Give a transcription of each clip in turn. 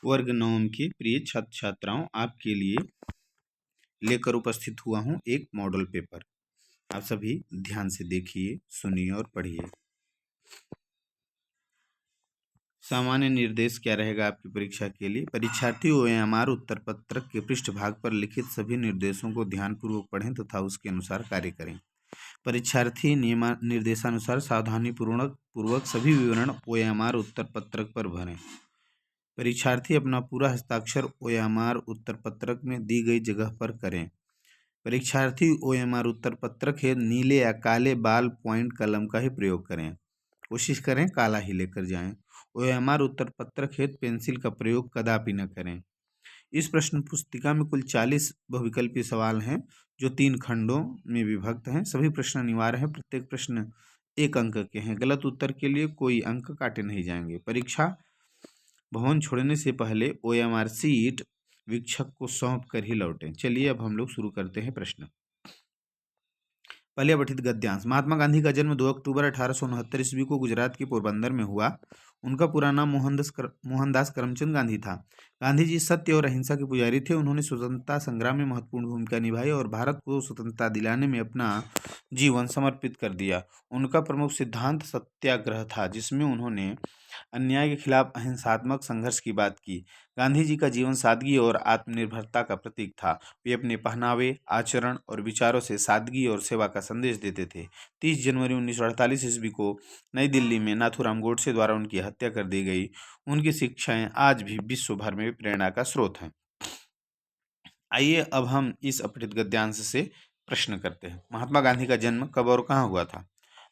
वर्ग नवम के प्रिय छात्र छात्राओं, आपके लिए लेकर उपस्थित हुआ हूं एक मॉडल पेपर। आप सभी ध्यान से देखिए, सुनिए और पढ़िए। सामान्य निर्देश क्या रहेगा आपकी परीक्षा के लिए? परीक्षार्थी OMR उत्तर पत्रक के पृष्ठभाग पर लिखित सभी निर्देशों को ध्यानपूर्वक पढ़ें तथा उसके अनुसार कार्य करें। परीक्षार्थी निर्देशानुसार सावधानी पूर्वक सभी विवरण OMR उत्तर पत्रक पर भरें। परीक्षार्थी अपना पूरा हस्ताक्षर OMR उत्तर पत्रक में दी गई जगह पर करें। परीक्षार्थी OMR उत्तर पत्रक है नीले या काले बाल पॉइंट कलम का ही प्रयोग करें। कोशिश करें काला ही लेकर जाएं। OMR उत्तर पत्रक हेतु पेंसिल का प्रयोग कदापि न करें। इस प्रश्न पुस्तिका में कुल 40 बहुविकल्पीय सवाल हैं जो 3 खंडों में विभक्त हैं। सभी प्रश्न अनिवार्य हैं। प्रत्येक प्रश्न 1 अंक के हैं। गलत उत्तर के लिए कोई अंक काटे नहीं जाएंगे। परीक्षा भवन छोड़ने से पहले OMR सीट वीक्षक को सौंप कर ही लौटें। चलिए अब हम लोग शुरू करते हैं प्रश्न। पहले पठित गद्यांश। महात्मा गांधी का जन्म 2 अक्टूबर 1869 ईस्वी को गुजरात के पोरबंदर में हुआ। उनका पूरा नाम मोहनदास करमचंद गांधी था। गांधी जी सत्य और अहिंसा के पुजारी थे। उन्होंने स्वतंत्रता संग्राम में महत्वपूर्ण भूमिका निभाई और भारत को स्वतंत्रता दिलाने में अपना जीवन समर्पित कर दिया। उनका प्रमुख सिद्धांत सत्याग्रह था, जिसमें उन्होंने अन्याय के खिलाफ अहिंसात्मक संघर्ष की बात की। गांधी जी का जीवन सादगी और आत्मनिर्भरता का प्रतीक था। वे अपने पहनावे, आचरण और विचारों से सादगी और सेवा का संदेश देते थे। 30 जनवरी 1948 ईस्वी को नई दिल्ली में नाथूराम गोडसे द्वारा उनकी हत्या कर दी गई। उनकी शिक्षाएं आज भी विश्व भर में प्रेरणा का स्रोत हैं। आइए अब हम इस अपठित गद्यांश से प्रश्न करते हैं। महात्मा गांधी का जन्म कब और कहाँ हुआ था?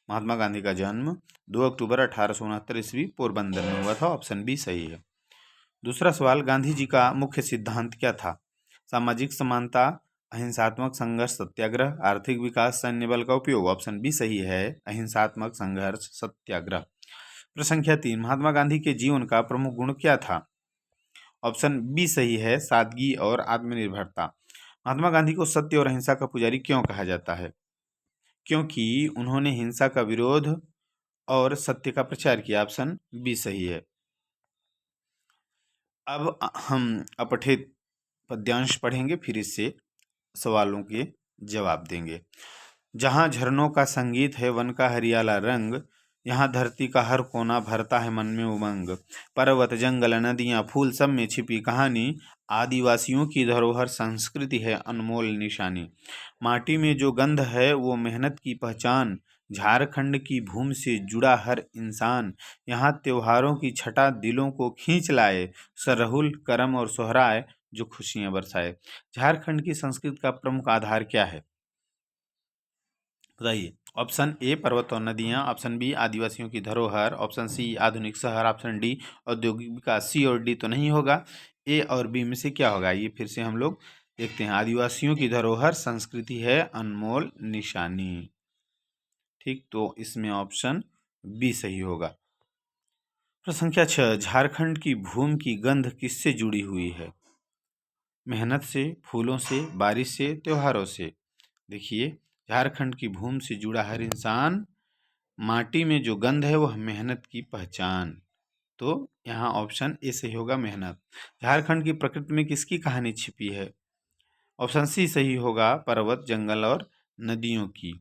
महात्मा गांधी का जन्म 2 अक्टूबर 1869 ईस्वी पोरबंदर में हुआ था। ऑप्शन बी सही है। दूसरा सवाल, गांधी जी का मुख्य सिद्धांत क्या था? सामाजिक समानता, अहिंसात्मक संघर्ष, सत्याग्रह, आर्थिक विकास, सैन्य बल का उपयोग। ऑप्शन बी सही है, अहिंसात्मक संघर्ष, सत्याग्रह। प्रश्न संख्या 3, महात्मा गांधी के जीवन का प्रमुख गुण क्या था? ऑप्शन बी सही है, सादगी और आत्मनिर्भरता। महात्मा गांधी को सत्य और अहिंसा का पुजारी क्यों कहा जाता है? क्योंकि उन्होंने हिंसा का विरोध और सत्य का प्रचार किया। ऑप्शन बी सही है। अब हम अपठित पद्यांश पढ़ेंगे, फिर इससे सवालों के जवाब देंगे। जहाँ झरनों का संगीत है, वन का हरियाला रंग, यहाँ धरती का हर कोना भरता है मन में उमंग। पर्वत, जंगल, नदियाँ, फूल, सब में छिपी कहानी, आदिवासियों की धरोहर संस्कृति है अनमोल निशानी। माटी में जो गंध है वो मेहनत की पहचान, झारखंड की भूमि से जुड़ा हर इंसान। यहाँ त्योहारों की छटा दिलों को खींच लाए, सरहुल, करम और सोहराय जो खुशियां बरसाए। झारखंड की संस्कृति का प्रमुख आधार क्या है? बताइए। ऑप्शन ए पर्वत और नदियाँ, ऑप्शन बी आदिवासियों की धरोहर, ऑप्शन सी आधुनिक शहर, ऑप्शन डी औद्योगिक विकास। सी और डी तो नहीं होगा, ए और बी में से क्या होगा? ये फिर से हम लोग देखते हैं। आदिवासियों की धरोहर संस्कृति है अनमोल निशानी। ठीक, तो इसमें ऑप्शन बी सही होगा। प्रश्न संख्या 6, झारखंड की भूमि की गंध किससे जुड़ी हुई है? मेहनत से, फूलों से, बारिश से, त्योहारों से। देखिए, झारखंड की भूमि से जुड़ा हर इंसान, माटी में जो गंध है वह मेहनत की पहचान। तो यहाँ ऑप्शन ए सही होगा, मेहनत। झारखंड की प्रकृति में किसकी कहानी छिपी है? ऑप्शन सी सही होगा, पर्वत, जंगल और नदियों की।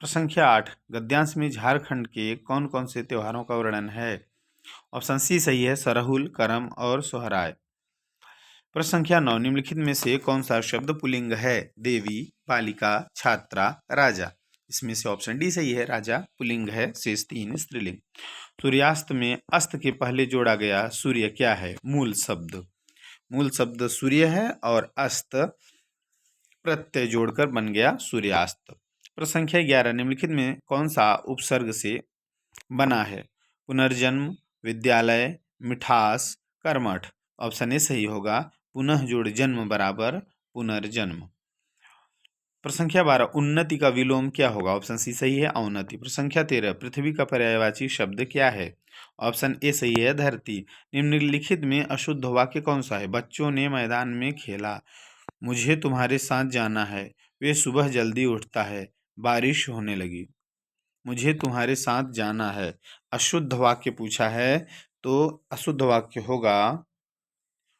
प्रश्न संख्या 8, गद्यांश में झारखंड के कौन कौन से त्योहारों का वर्णन है? ऑप्शन सी सही है, सरहुल, करम और सोहराय। प्रश्न संख्या 9, निम्नलिखित में से कौन सा शब्द पुल्लिंग है? देवी, बालिका, छात्रा, राजा। इसमें से ऑप्शन डी सही है, राजा पुल्लिंग है, शेष 3 स्त्रीलिंग। सूर्यास्त में अस्त के पहले जोड़ा गया सूर्य क्या है? मूल शब्द। मूल शब्द सूर्य है और अस्त प्रत्यय जोड़कर बन गया सूर्यास्त। प्रश्न संख्या 11, निम्नलिखित में कौन सा उपसर्ग से बना है? पुनर्जन्म, विद्यालय, मिठास, कर्मठ। ऑप्शन ए सही होगा, पुनः जोड़ जन्म बराबर पुनर्जन्म। प्रश्न संख्या 12, उन्नति का विलोम क्या होगा? ऑप्शन सी सही है, अवनति। प्रश्न संख्या 13, पृथ्वी का पर्यायवाची शब्द क्या है? ऑप्शन ए सही है, धरती। निम्नलिखित में अशुद्ध वाक्य कौन सा है? बच्चों ने मैदान में खेला, मुझे तुम्हारे साथ जाना है, वे सुबह जल्दी उठता है, बारिश होने लगी। मुझे तुम्हारे साथ जाना है। अशुद्ध वाक्य पूछा है, तो अशुद्ध वाक्य होगा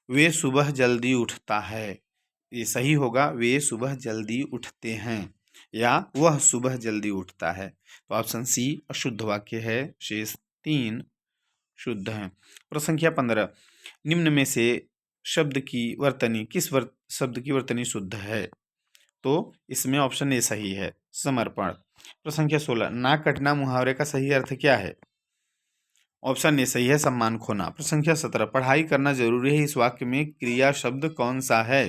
वे सुबह जल्दी उठता है। ये सही होगा, वे सुबह जल्दी उठते हैं या वह सुबह जल्दी उठता है। तो ऑप्शन सी अशुद्ध वाक्य है, शेष 3 शुद्ध हैं। प्रश्न संख्या 15, निम्न में से शब्द की वर्तनी शब्द की वर्तनी शुद्ध है? तो इसमें ऑप्शन ए सही है, समर्पण। प्रश्न संख्या 16, नाक कटना मुहावरे का सही अर्थ क्या है? ऑप्शन ए सही है, सम्मान खोना। प्रश्न संख्या 17, पढ़ाई करना जरूरी है, इस वाक्य में क्रिया शब्द कौन सा है?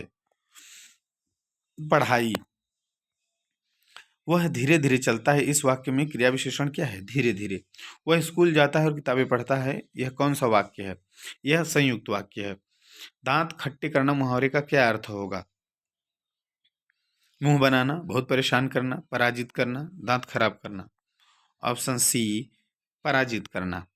पढ़ाई। वह धीरे धीरे चलता है, इस वाक्य में क्रिया विशेषण क्या है? धीरे धीरे। वह स्कूल जाता है और किताबें पढ़ता है, यह कौन सा वाक्य है? यह संयुक्त वाक्य है। दांत खट्टे करना मुहावरे का क्या अर्थ होगा? मुंह बनाना, बहुत परेशान करना, पराजित करना, दांत खराब करना। ऑप्शन सी पराजित करना।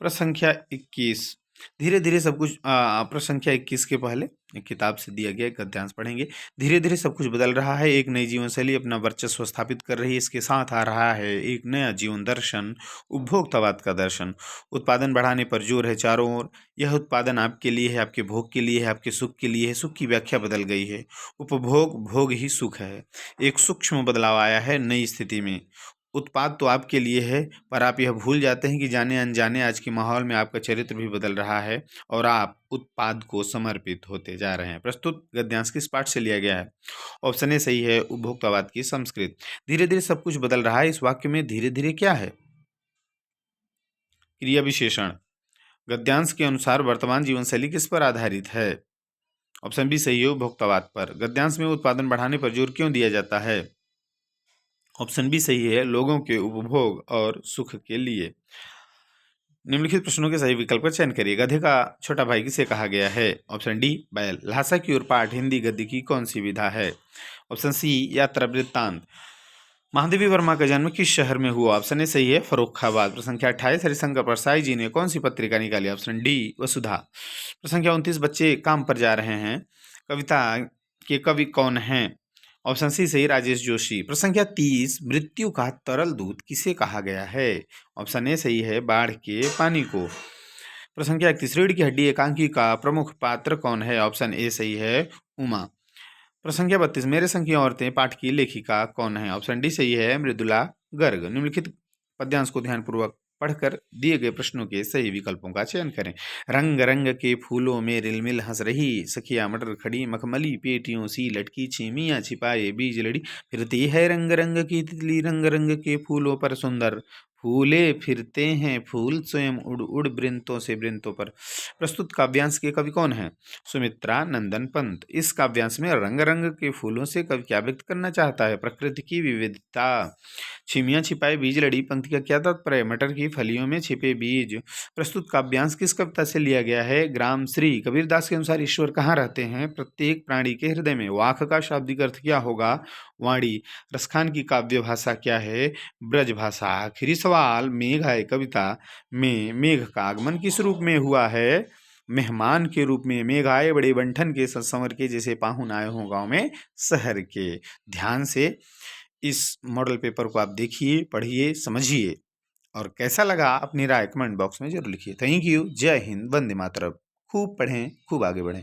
प्रश्न संख्या 21, धीरे धीरे सब कुछ प्रश्न संख्या 21 के पहले एक किताब से दिया गया एक गद्यांश पढ़ेंगे। धीरे धीरे सब कुछ बदल रहा है, एक नई जीवन शैली अपना वर्चस्व स्थापित कर रही है, इसके साथ आ रहा है एक नया जीवन दर्शन, उपभोक्तावाद का दर्शन। उत्पादन बढ़ाने पर जोर है चारों ओर, यह उत्पादन आपके लिए है, आपके भोग के लिए है, आपके सुख के लिए है। सुख की व्याख्या बदल गई है, उपभोग भोग ही सुख है। एक सूक्ष्म बदलाव आया है नई स्थिति में। उत्पाद तो आपके लिए है, पर आप यह भूल जाते हैं कि जाने अनजाने आज के माहौल में आपका चरित्र भी बदल रहा है और आप उत्पाद को समर्पित होते जा रहे हैं। प्रस्तुत गद्यांश किस पाठ से लिया गया है? ऑप्शन ए सही है, उपभोक्तावाद की संस्कृत। धीरे धीरे सब कुछ बदल रहा है, इस वाक्य में धीरे धीरे क्या है? क्रिया विशेषण। गद्यांश के अनुसार वर्तमान जीवन शैली किस पर आधारित है? ऑप्शन बी सही है, उपभोक्तावाद पर। गद्यांश में उत्पादन बढ़ाने पर जोर क्यों दिया जाता है? ऑप्शन बी सही है, लोगों के उपभोग और सुख के लिए। निम्नलिखित प्रश्नों के सही विकल्प का चयन करिए। गधे का छोटा भाई किसे कहा गया है? ऑप्शन डी बैल। लहासा की ओर पाठ हिंदी गद्य की कौन सी विधा है? ऑप्शन सी यात्रा वृत्तांत। महादेवी वर्मा का जन्म किस शहर में हुआ? ऑप्शन ए सही है, फर्रुखाबाद। प्रश्न संख्या 28, हरिशंकर प्रसाई जी ने कौन सी पत्रिका निकाली? ऑप्शन डी वसुधा। प्रश्न संख्या 29, बच्चे काम पर जा रहे हैं, कविता के कवि कौन हैं? ऑप्शन सी सही, राजेश जोशी। प्रश्न संख्या 30, मृत्यु का तरल दूत किसे कहा गया है? ऑप्शन ए सही है, बाढ़ के पानी को। प्रश्न संख्या 31, रीढ़ की हड्डी एकांकी का प्रमुख पात्र कौन है? ऑप्शन ए सही है, उमा। प्रश्न संख्या 32, मेरे संग की औरतें पाठ की लेखिका कौन है? ऑप्शन डी सही है, मृदुला गर्ग। निम्नलिखित पद्यांश को ध्यानपूर्वक पढ़कर दिए गए प्रश्नों के सही विकल्पों का चयन करें। रंग रंग के फूलों में रिलमिल हंस रही सखिया मटर खड़ी, मखमली पेटियों सी लटकी, छिमियाँ छिपाए बीज लड़ी, फिरती है रंग रंग की तितली, रंग रंग के फूलों पर सुंदर फूले फिरते हैं फूल, स्वयं उड़ उड़ वृंतों से वृंतों पर। प्रस्तुत काव्यांश के कवि कौन है? सुमित्रा नंदन पंत। इस काव्यांश में रंग रंग के फूलों से कवि क्या व्यक्त करना चाहता है? प्रकृति की विविधता। छिमियाँ छिपाए बीज लड़ी पंक्ति का क्या तात्पर्य? मटर की फलियों में छिपे बीज। प्रस्तुत काव्यांश किस कविता से लिया गया है? ग्राम श्री। कबीरदास के अनुसार ईश्वर कहाँ रहते हैं? प्रत्येक प्राणी के हृदय में। वाक का शाब्दिक अर्थ क्या होगा? वाणी। रसखान की काव्य भाषा क्या है? ब्रज भाषा। आखिरी सवाल, मेघ है कविता में मेघ का आगमन किस रूप में हुआ है? मेहमान के रूप में। मेघ आए बड़े बंठन के संवर के, जैसे पाहुन आए हों गांव में शहर के। ध्यान से इस मॉडल पेपर को आप देखिए, पढ़िए, समझिए और कैसा लगा अपनी राय कमेंट बॉक्स में जरूर लिखिए। Thank you. जय हिंद, वंदे मातरम। खूब पढ़ें, खूब आगे बढ़ें।